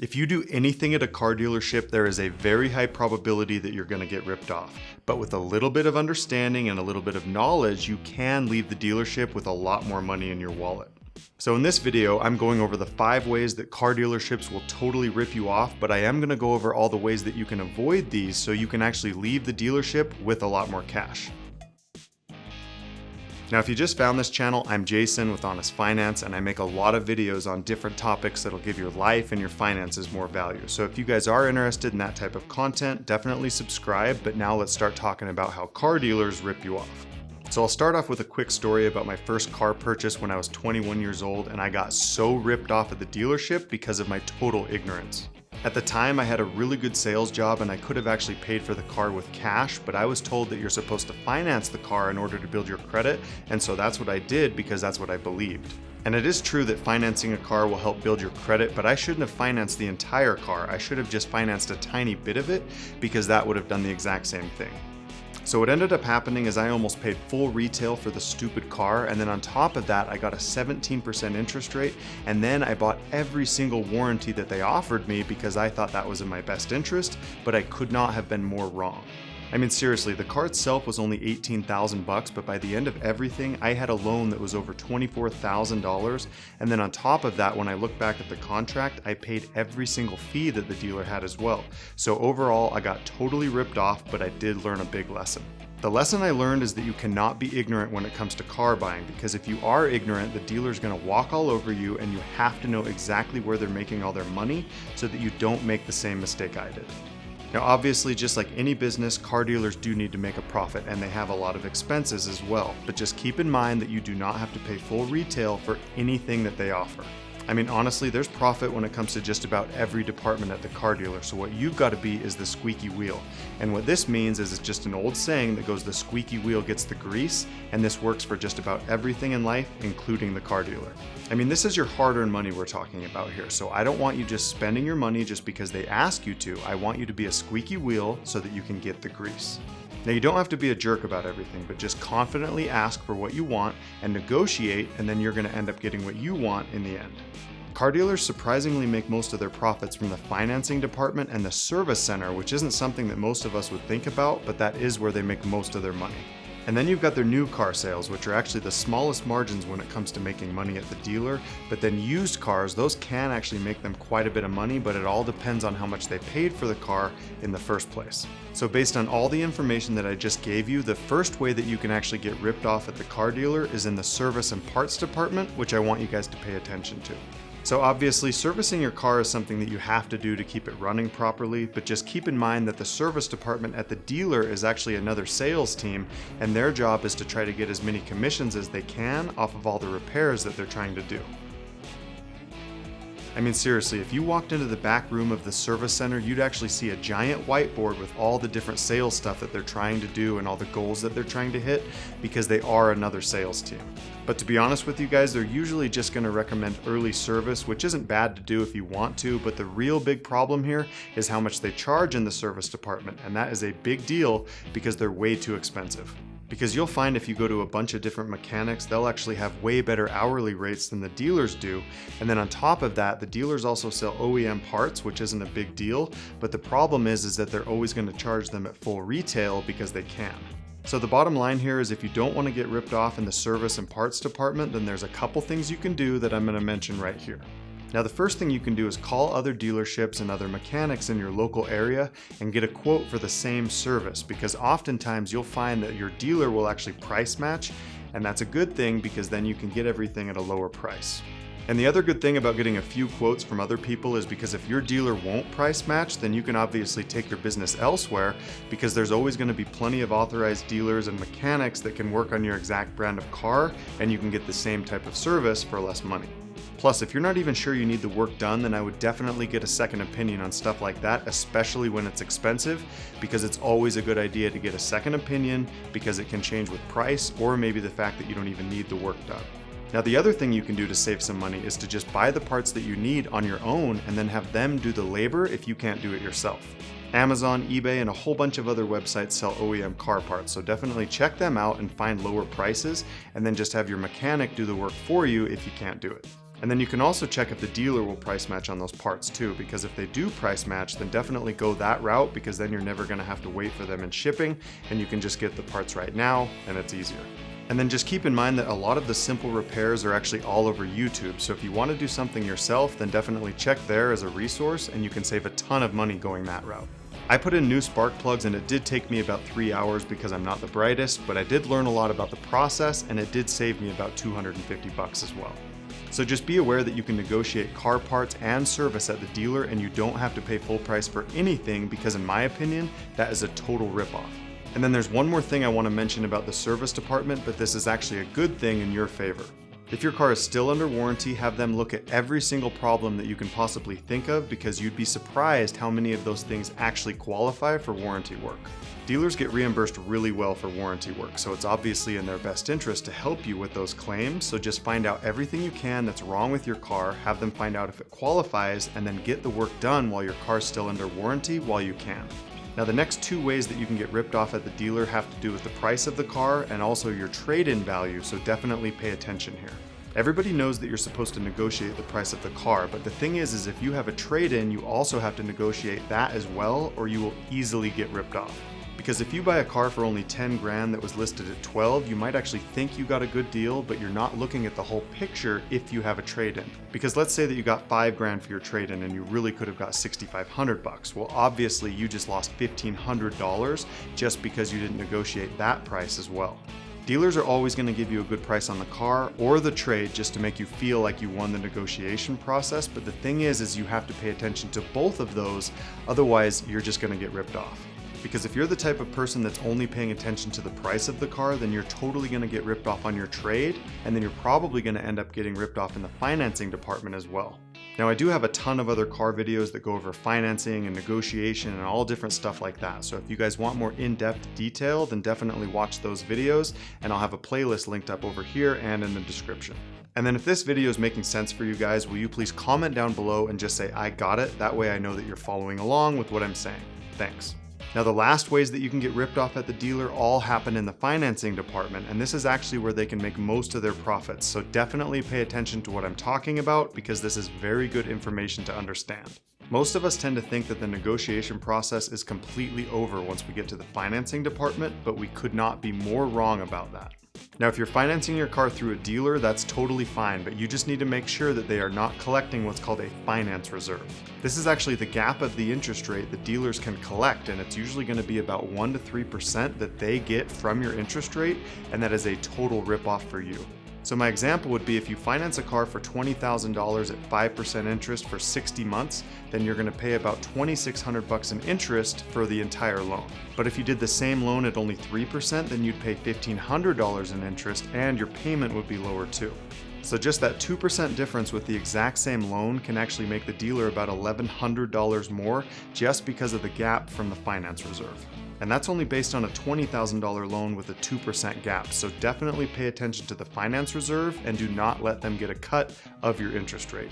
If you do anything at a car dealership, there is a very high probability that you're going to get ripped off. But with a little bit of understanding and a little bit of knowledge, you can leave the dealership with a lot more money in your wallet. So in this video, I'm going over the 5 ways that car dealerships will totally rip you off, but I am going to go over all the ways that you can avoid these so you can actually leave the dealership with a lot more cash. Now, if you just found this channel, I'm Jason with Honest Finance, and I make a lot of videos on different topics that'll give your life and your finances more value. So if you guys are interested in that type of content, definitely subscribe, but now let's start talking about how car dealers rip you off. So I'll start off with a quick story about my first car purchase when I was 21 years old, and I got so ripped off at the dealership because of my total ignorance. At the time, I had a really good sales job and I could have actually paid for the car with cash, but I was told that you're supposed to finance the car in order to build your credit, and so that's what I did because that's what I believed. And it is true that financing a car will help build your credit, but I shouldn't have financed the entire car. I should have just financed a tiny bit of it because that would have done the exact same thing. So what ended up happening is I almost paid full retail for the stupid car, and then on top of that I got a 17% interest rate, and then I bought every single warranty that they offered me because I thought that was in my best interest, but I could not have been more wrong. I mean, seriously, the car itself was only $18,000, but by the end of everything, I had a loan that was over $24,000. And then on top of that, when I look back at the contract, I paid every single fee that the dealer had as well. So overall, I got totally ripped off, but I did learn a big lesson. The lesson I learned is that you cannot be ignorant when it comes to car buying, because if you are ignorant, the dealer's gonna walk all over you and you have to know exactly where they're making all their money so that you don't make the same mistake I did. Now obviously, just like any business, car dealers do need to make a profit and they have a lot of expenses as well, but just keep in mind that you do not have to pay full retail for anything that they offer. I mean, honestly, there's profit when it comes to just about every department at the car dealer, so what you've got to be is the squeaky wheel. And what this means is it's just an old saying that goes, the squeaky wheel gets the grease, and this works for just about everything in life, including the car dealer. I mean, this is your hard-earned money we're talking about here, so I don't want you just spending your money just because they ask you to. I want you to be a squeaky wheel so that you can get the grease. Now, you don't have to be a jerk about everything, but just confidently ask for what you want and negotiate, and then you're going to end up getting what you want in the end. Car dealers surprisingly make most of their profits from the financing department and the service center, which isn't something that most of us would think about, but that is where they make most of their money. And then you've got their new car sales, which are actually the smallest margins when it comes to making money at the dealer. But then used cars, those can actually make them quite a bit of money, but it all depends on how much they paid for the car in the first place. So based on all the information that I just gave you, the first way that you can actually get ripped off at the car dealer is in the service and parts department, which I want you guys to pay attention to. So obviously, servicing your car is something that you have to do to keep it running properly, but just keep in mind that the service department at the dealer is actually another sales team, and their job is to try to get as many commissions as they can off of all the repairs that they're trying to do. I mean, seriously, if you walked into the back room of the service center, you'd actually see a giant whiteboard with all the different sales stuff that they're trying to do and all the goals that they're trying to hit, because they are another sales team. But to be honest with you guys, they're usually just going to recommend early service, which isn't bad to do if you want to, but the real big problem here is how much they charge in the service department, and that is a big deal because they're way too expensive. Because you'll find if you go to a bunch of different mechanics, they'll actually have way better hourly rates than the dealers do. And then on top of that, the dealers also sell OEM parts, which isn't a big deal. But the problem is that they're always going to charge them at full retail because they can. So the bottom line here is if you don't want to get ripped off in the service and parts department, then there's a couple things you can do that I'm going to mention right here. Now, the first thing you can do is call other dealerships and other mechanics in your local area and get a quote for the same service, because oftentimes you'll find that your dealer will actually price match, and that's a good thing because then you can get everything at a lower price. And the other good thing about getting a few quotes from other people is because if your dealer won't price match, then you can obviously take your business elsewhere, because there's always going to be plenty of authorized dealers and mechanics that can work on your exact brand of car, and you can get the same type of service for less money. Plus, if you're not even sure you need the work done, then I would definitely get a second opinion on stuff like that, especially when it's expensive, because it's always a good idea to get a second opinion because it can change with price or maybe the fact that you don't even need the work done. Now, the other thing you can do to save some money is to just buy the parts that you need on your own and then have them do the labor if you can't do it yourself. Amazon, eBay, and a whole bunch of other websites sell OEM car parts, so definitely check them out and find lower prices, and then just have your mechanic do the work for you if you can't do it. And then you can also check if the dealer will price match on those parts too, because if they do price match, then definitely go that route, because then you're never going to have to wait for them in shipping, and you can just get the parts right now, and it's easier. And then just keep in mind that a lot of the simple repairs are actually all over YouTube, so if you want to do something yourself, then definitely check there as a resource, and you can save a ton of money going that route. I put in new spark plugs and it did take me about 3 hours because I'm not the brightest, but I did learn a lot about the process, and it did save me about $250 as well. So just be aware that you can negotiate car parts and service at the dealer, and you don't have to pay full price for anything, because in my opinion, that is a total ripoff. And then there's one more thing I want to mention about the service department, but this is actually a good thing in your favor. If your car is still under warranty, have them look at every single problem that you can possibly think of, because you'd be surprised how many of those things actually qualify for warranty work. Dealers get reimbursed really well for warranty work, so it's obviously in their best interest to help you with those claims, so just find out everything you can that's wrong with your car, have them find out if it qualifies, and then get the work done while your car's still under warranty while you can. Now the next 2 ways that you can get ripped off at the dealer have to do with the price of the car and also your trade-in value, so definitely pay attention here. Everybody knows that you're supposed to negotiate the price of the car, but the thing is if you have a trade-in, you also have to negotiate that as well, or you will easily get ripped off. Because if you buy a car for only 10 grand that was listed at 12, you might actually think you got a good deal, but you're not looking at the whole picture if you have a trade-in. Because let's say that you got 5 grand for your trade-in and you really could have got $6,500. Well, obviously you just lost $1,500 just because you didn't negotiate that price as well. Dealers are always going to give you a good price on the car or the trade just to make you feel like you won the negotiation process, but the thing is you have to pay attention to both of those, otherwise you're just going to get ripped off. Because if you're the type of person that's only paying attention to the price of the car, then you're totally going to get ripped off on your trade, and then you're probably going to end up getting ripped off in the financing department as well. Now I do have a ton of other car videos that go over financing and negotiation and all different stuff like that, so if you guys want more in-depth detail, then definitely watch those videos, and I'll have a playlist linked up over here and in the description. And then if this video is making sense for you guys, will you please comment down below and just say I got it, that way I know that you're following along with what I'm saying. Thanks. Now the last ways that you can get ripped off at the dealer all happen in the financing department, and this is actually where they can make most of their profits, so definitely pay attention to what I'm talking about, because this is very good information to understand. Most of us tend to think that the negotiation process is completely over once we get to the financing department, but we could not be more wrong about that. Now if you're financing your car through a dealer, that's totally fine, but you just need to make sure that they are not collecting what's called a finance reserve. This is actually the gap of the interest rate the dealers can collect, and it's usually going to be about 1 to 3% that they get from your interest rate, and that is a total ripoff for you. So my example would be if you finance a car for $20,000 at 5% interest for 60 months, then you're going to pay about $2,600 in interest for the entire loan. But if you did the same loan at only 3%, then you'd pay $1,500 in interest, and your payment would be lower too. So just that 2% difference with the exact same loan can actually make the dealer about $1,100 more just because of the gap from the finance reserve. And that's only based on a $20,000 loan with a 2% gap, so definitely pay attention to the finance reserve and do not let them get a cut of your interest rate.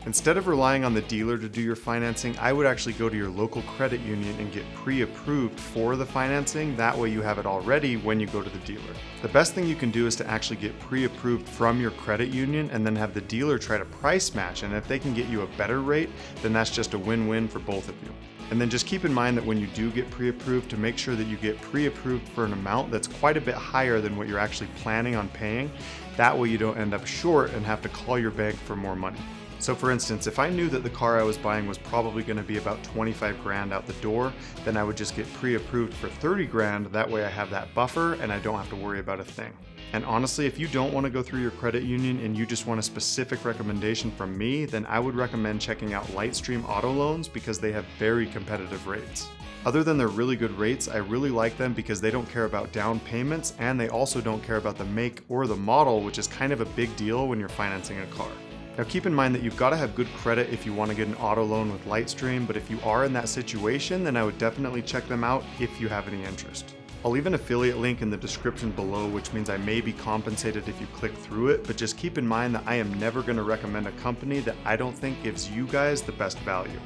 Instead of relying on the dealer to do your financing, I would actually go to your local credit union and get pre-approved for the financing. That way you have it all ready when you go to the dealer. The best thing you can do is to actually get pre-approved from your credit union and then have the dealer try to price match, and if they can get you a better rate, then that's just a win-win for both of you. And then just keep in mind that when you do get pre-approved, to make sure that you get pre-approved for an amount that's quite a bit higher than what you're actually planning on paying. That way you don't end up short and have to call your bank for more money. So for instance, if I knew that the car I was buying was probably going to be about 25 grand out the door, then I would just get pre-approved for 30 grand. That way I have that buffer and I don't have to worry about a thing. And honestly, if you don't want to go through your credit union and you just want a specific recommendation from me, then I would recommend checking out LightStream Auto Loans, because they have very competitive rates. Other than their really good rates, I really like them because they don't care about down payments, and they also don't care about the make or the model, which is kind of a big deal when you're financing a car. Now keep in mind that you've got to have good credit if you want to get an auto loan with LightStream, but if you are in that situation, then I would definitely check them out if you have any interest. I'll leave an affiliate link in the description below, which means I may be compensated if you click through it, but just keep in mind that I am never going to recommend a company that I don't think gives you guys the best value.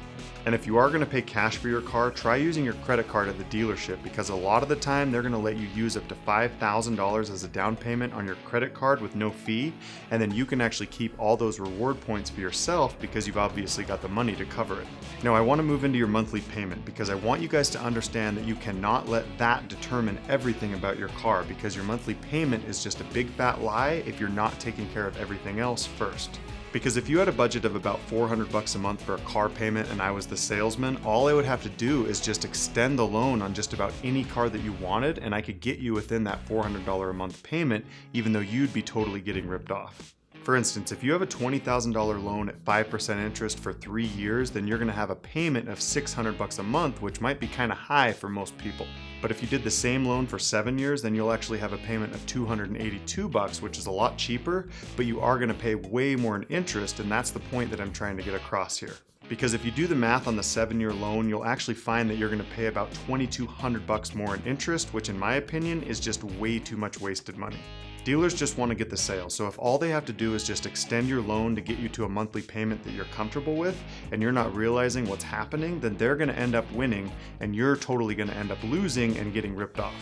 And if you are going to pay cash for your car, try using your credit card at the dealership, because a lot of the time they're going to let you use up to $5,000 as a down payment on your credit card with no fee, and then you can actually keep all those reward points for yourself because you've obviously got the money to cover it. Now I want to move into your monthly payment because I want you guys to understand that you cannot let that determine everything about your car, because your monthly payment is just a big fat lie if you're not taking care of everything else first. Because if you had a budget of about $400 a month for a car payment and I was the salesman, all I would have to do is just extend the loan on just about any car that you wanted, and I could get you within that $400 a month payment, even though you'd be totally getting ripped off. For instance, if you have a $20,000 loan at 5% interest for 3 years, then you're going to have a payment of $600 a month, which might be kind of high for most people. But if you did the same loan for 7 years, then you'll actually have a payment of $282, which is a lot cheaper, but you are going to pay way more in interest, and that's the point that I'm trying to get across here. Because if you do the math on the 7-year loan, you'll actually find that you're going to pay about $2,200 more in interest, which in my opinion is just way too much wasted money. Dealers just want to get the sale, so if all they have to do is just extend your loan to get you to a monthly payment that you're comfortable with, and you're not realizing what's happening, then they're going to end up winning, and you're totally going to end up losing and getting ripped off.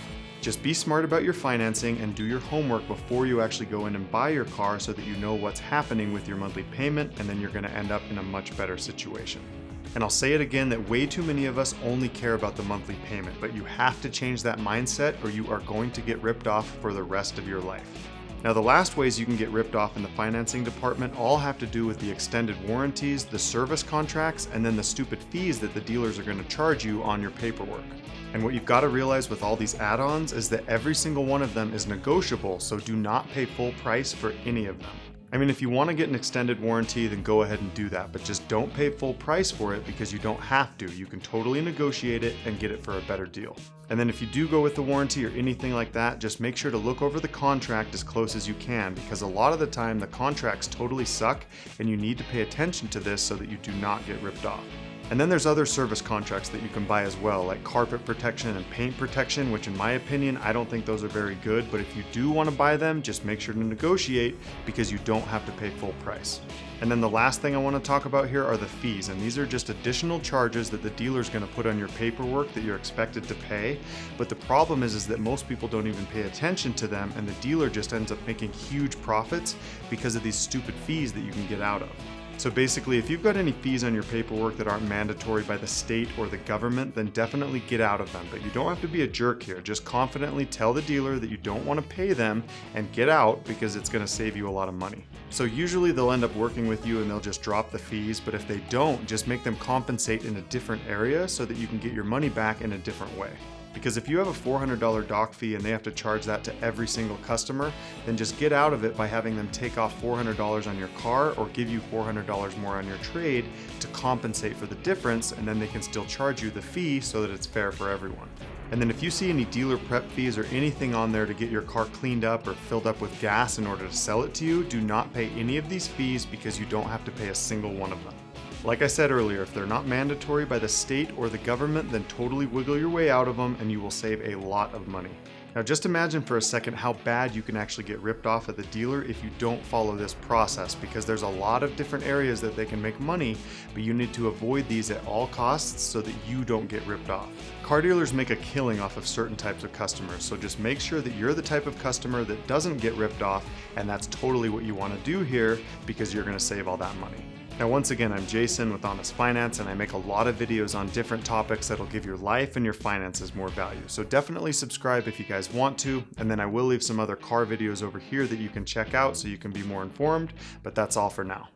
Just be smart about your financing and do your homework before you actually go in and buy your car, so that you know what's happening with your monthly payment, and then you're going to end up in a much better situation. And I'll say it again that way too many of us only care about the monthly payment, but you have to change that mindset or you are going to get ripped off for the rest of your life. Now, the last ways you can get ripped off in the financing department all have to do with the extended warranties, the service contracts, and then the stupid fees that the dealers are going to charge you on your paperwork. And what you've got to realize with all these add-ons is that every single one of them is negotiable, so do not pay full price for any of them. I mean, if you want to get an extended warranty, then go ahead and do that, but just don't pay full price for it, because you don't have to. You can totally negotiate it and get it for a better deal. And then if you do go with the warranty or anything like that, just make sure to look over the contract as close as you can, because a lot of the time the contracts totally suck and you need to pay attention to this so that you do not get ripped off. And then there's other service contracts that you can buy as well, like carpet protection and paint protection, which in my opinion, I don't think those are very good, but if you do want to buy them, just make sure to negotiate, because you don't have to pay full price. And then the last thing I want to talk about here are the fees, and these are just additional charges that the dealer is going to put on your paperwork that you're expected to pay. But the problem is that most people don't even pay attention to them, and the dealer just ends up making huge profits because of these stupid fees that you can get out of. So basically, if you've got any fees on your paperwork that aren't mandatory by the state or the government, then definitely get out of them. But you don't have to be a jerk here. Just confidently tell the dealer that you don't want to pay them and get out, because it's going to save you a lot of money. So usually they'll end up working with you and they'll just drop the fees, but if they don't, just make them compensate in a different area so that you can get your money back in a different way. Because if you have a $400 doc fee and they have to charge that to every single customer, then just get out of it by having them take off $400 on your car or give you $400 more on your trade to compensate for the difference, and then they can still charge you the fee so that it's fair for everyone. And then if you see any dealer prep fees or anything on there to get your car cleaned up or filled up with gas in order to sell it to you, do not pay any of these fees, because you don't have to pay a single one of them. Like I said earlier, if they're not mandatory by the state or the government, then totally wiggle your way out of them and you will save a lot of money. Now just imagine for a second how bad you can actually get ripped off at the dealer if you don't follow this process, because there's a lot of different areas that they can make money, but you need to avoid these at all costs so that you don't get ripped off. Car dealers make a killing off of certain types of customers, so just make sure that you're the type of customer that doesn't get ripped off, and that's totally what you want to do here, because you're going to save all that money. Now once again, I'm Jason with Honest Finance, and I make a lot of videos on different topics that'll give your life and your finances more value. So definitely subscribe if you guys want to, and then I will leave some other car videos over here that you can check out so you can be more informed, but that's all for now.